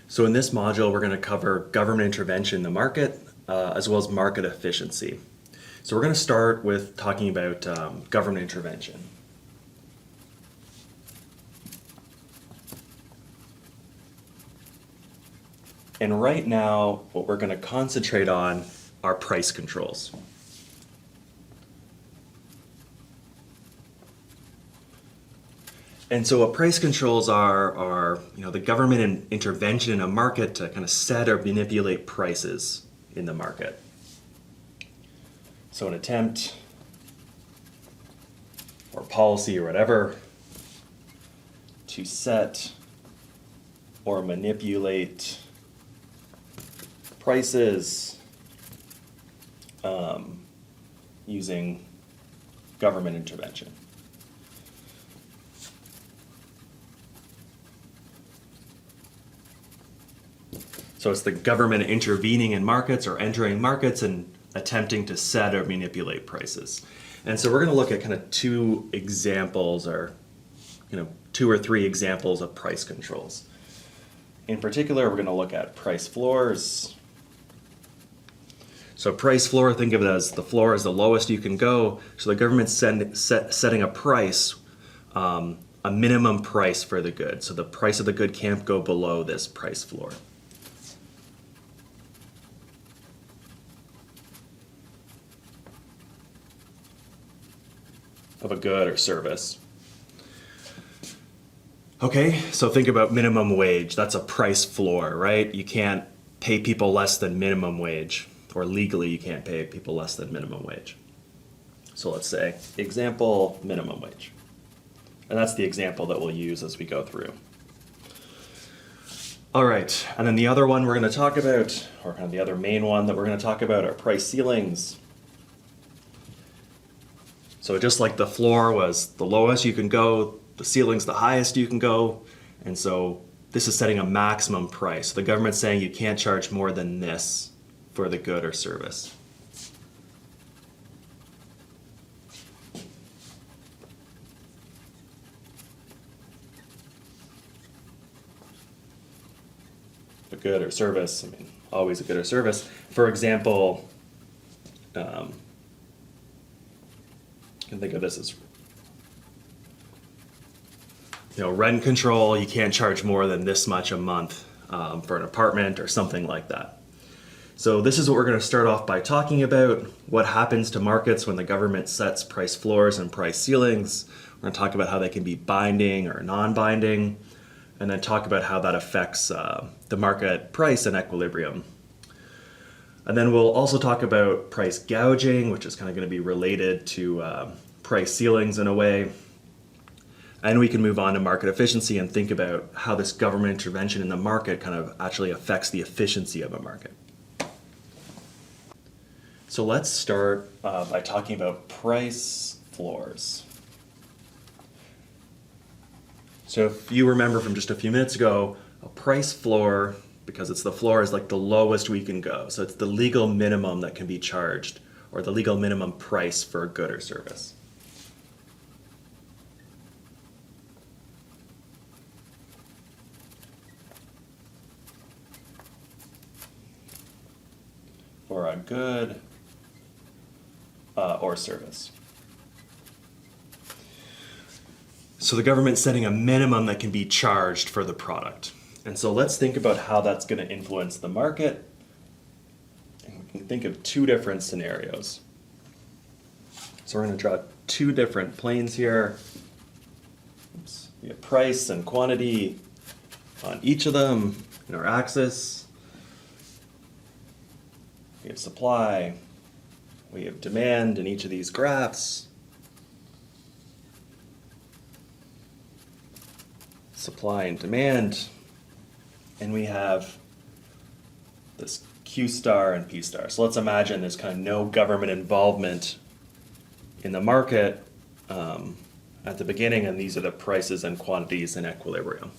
So in this module, we're going to cover government intervention in the market, as well as market efficiency. So we're going to start with talking about government intervention. And right now, what we're going to concentrate on are price controls. And so what price controls are the government intervention in a market to kind of set or manipulate prices in the market. So an attempt or policy or whatever to set or manipulate prices using government intervention. So it's the government intervening in markets or entering markets and attempting to set or manipulate prices. And so we're going to look at kind of two examples or two or three examples of price controls. In particular, we're going to look at price floors. So price floor, think of it as the floor is the lowest you can go. So the government's setting a price, a minimum price for the good. So the price of the good can't go below this price floor. Of a good or service. Okay, so think about minimum wage. That's a price floor, right? You can't pay people less than minimum wage, or legally you can't pay people less than minimum wage. So let's say, example, minimum wage. And that's the example that we'll use as we go through. All right, and then the other one we're going to talk about, or kind of the other main one that we're going to talk about, are price ceilings. So just like the floor was the lowest you can go, the ceiling's the highest you can go, and so this is setting a maximum price. The government's saying you can't charge more than this for the good or service. A good or service, I mean, always a good or service. For example, you can think of this as rent control. You can't charge more than this much a month for an apartment or something like that. So this is what we're going to start off by talking about. What happens to markets when the government sets price floors and price ceilings. We're going to talk about how they can be binding or non-binding, and then talk about how that affects the market price and equilibrium. And then we'll also talk about price gouging, which is kind of going to be related to price ceilings in a way. And we can move on to market efficiency and think about how this government intervention in the market kind of actually affects the efficiency of a market. So let's start by talking about price floors. So if you remember from just a few minutes ago, a price floor, because it's the floor, is like the lowest we can go. So it's the legal minimum that can be charged, or the legal minimum price for a good or service. For a good or service. So the government's setting a minimum that can be charged for the product. And so let's think about how that's going to influence the market. And we can think of two different scenarios. So we're going to draw two different planes here. Oops. We have price and quantity on each of them in our axis. We have supply. We have demand in each of these graphs. Supply and demand. And we have this Q star and P star. So let's imagine there's kind of no government involvement in the market at the beginning, and these are the prices and quantities in equilibrium.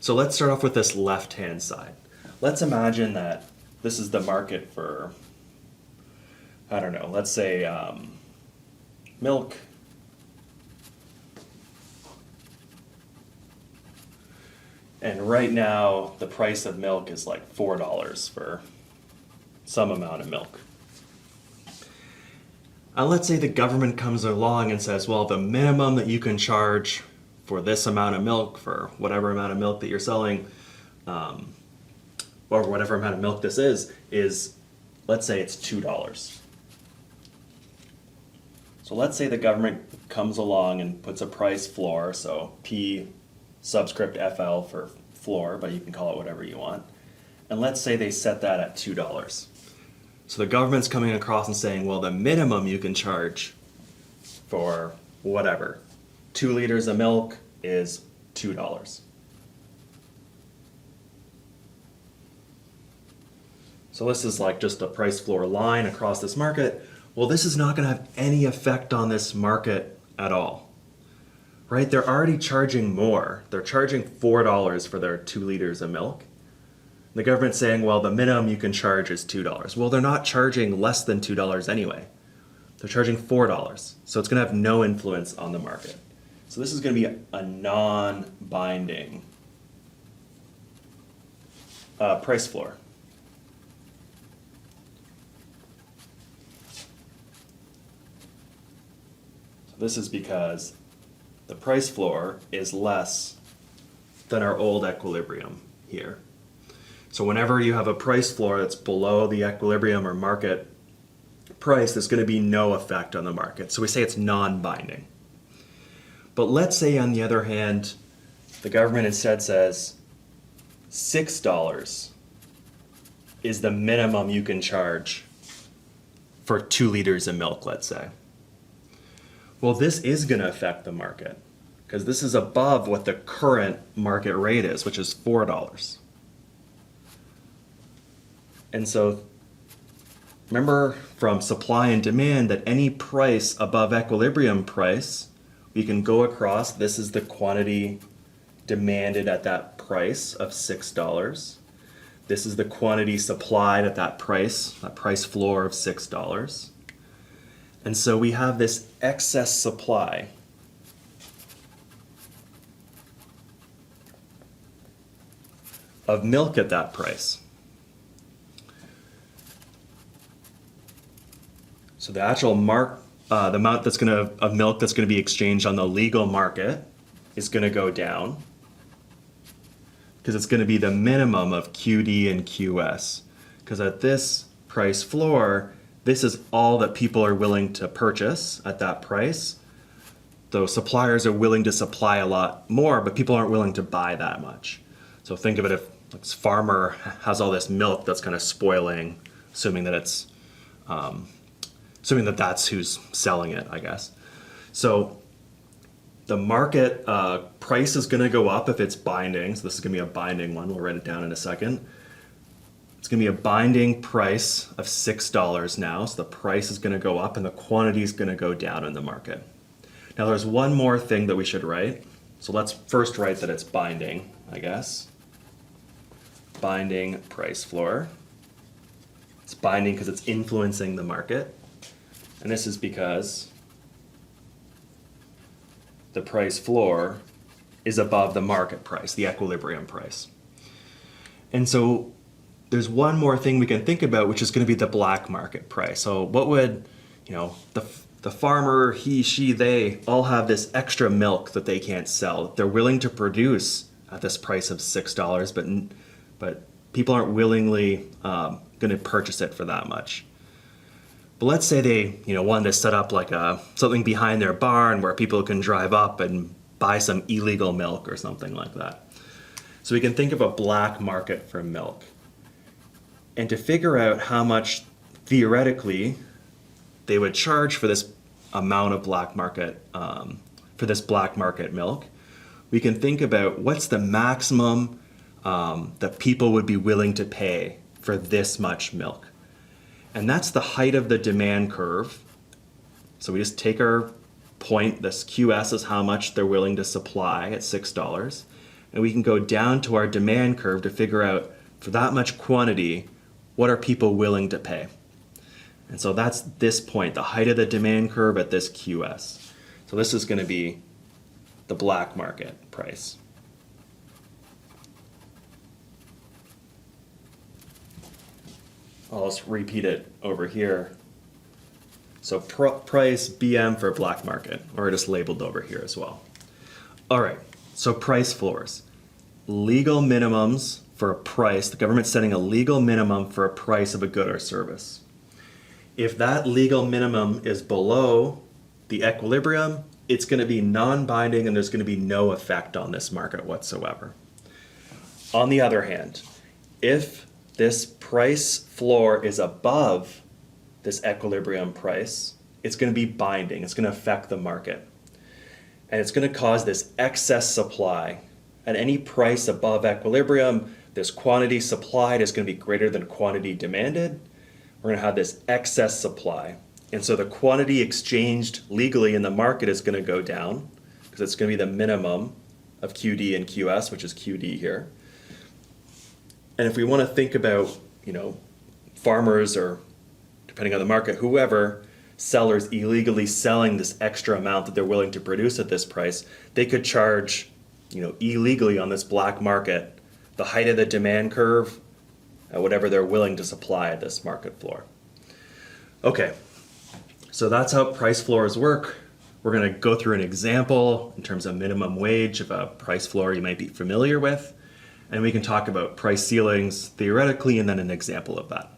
So let's start off with this left-hand side. Let's imagine that this is the market for, I don't know, let's say milk. And right now, the price of milk is like $4 for some amount of milk. And let's say the government comes along and says, well, the minimum that you can charge for this amount of milk, for whatever amount of milk that you're selling, or whatever amount of milk this is, let's say it's $2. So let's say the government comes along and puts a price floor, so P subscript FL for floor, but you can call it whatever you want. And let's say they set that at $2. So the government's coming across and saying, well, the minimum you can charge for whatever, 2 liters of milk is $2. So this is like just a price floor line across this market. Well, this is not going to have any effect on this market at all, right? They're already charging more. They're charging $4 for their 2 liters of milk. The government's saying, well, the minimum you can charge is $2. Well, they're not charging less than $2 anyway. They're charging $4. So it's going to have no influence on the market. So this is going to be a non-binding price floor. This is because the price floor is less than our old equilibrium here. So whenever you have a price floor that's below the equilibrium or market price, there's going to be no effect on the market. So we say it's non-binding. But let's say, on the other hand, the government instead says $6 is the minimum you can charge for 2 liters of milk, let's say. Well, this is going to affect the market because this is above what the current market rate is, which is $4. And so remember from supply and demand that any price above equilibrium price, we can go across, this is the quantity demanded at that price of $6. This is the quantity supplied at that price floor of $6. And so we have this excess supply of milk at that price. So the actual the amount of milk that's going to be exchanged on the legal market is going to go down because it's going to be the minimum of QD and QS. Because at this price floor, this is all that people are willing to purchase at that price. Though suppliers are willing to supply a lot more, but people aren't willing to buy that much. So think of it if this farmer has all this milk that's kind of spoiling, assuming that that's who's selling it, I guess. So the market price is going to go up if it's binding. So this is going to be a binding one. We'll write it down in a second. It's going to be a binding price of $6 now. So the price is going to go up and the quantity is going to go down in the market. Now there's one more thing that we should write. So let's first write that it's binding, I guess. Binding price floor. It's binding because it's influencing the market. And this is because the price floor is above the market price, the equilibrium price. And so there's one more thing we can think about, which is going to be the black market price. So what would, the farmer, he, she, they all have this extra milk that they can't sell. They're willing to produce at this price of $6, but people aren't willingly going to purchase it for that much. But let's say they, wanted to set up like something behind their barn where people can drive up and buy some illegal milk or something like that. So we can think of a black market for milk. And to figure out how much theoretically they would charge for this amount of black market, for this black market milk, we can think about what's the maximum that people would be willing to pay for this much milk. And that's the height of the demand curve. So we just take our point, this QS is how much they're willing to supply at $6. And we can go down to our demand curve to figure out, for that much quantity, what are people willing to pay? And so that's this point, the height of the demand curve at this QS. So this is going to be the black market price. I'll just repeat it over here. So price BM for black market, or just labeled over here as well. All right, so price floors. Legal minimums for a price, the government's setting a legal minimum for a price of a good or service. If that legal minimum is below the equilibrium, it's going to be non-binding and there's going to be no effect on this market whatsoever. On the other hand, if this price floor is above this equilibrium price, it's going to be binding. It's going to affect the market. And it's going to cause this excess supply. At any price above equilibrium, this quantity supplied is going to be greater than quantity demanded. We're going to have this excess supply. And so the quantity exchanged legally in the market is going to go down because it's going to be the minimum of QD and QS, which is QD here. And if we want to think about, farmers or, depending on the market, whoever, sellers illegally selling this extra amount that they're willing to produce at this price, they could charge, illegally on this black market, the height of the demand curve at whatever they're willing to supply at this market floor. Okay, so that's how price floors work. We're going to go through an example in terms of minimum wage of a price floor you might be familiar with, and we can talk about price ceilings theoretically and then an example of that.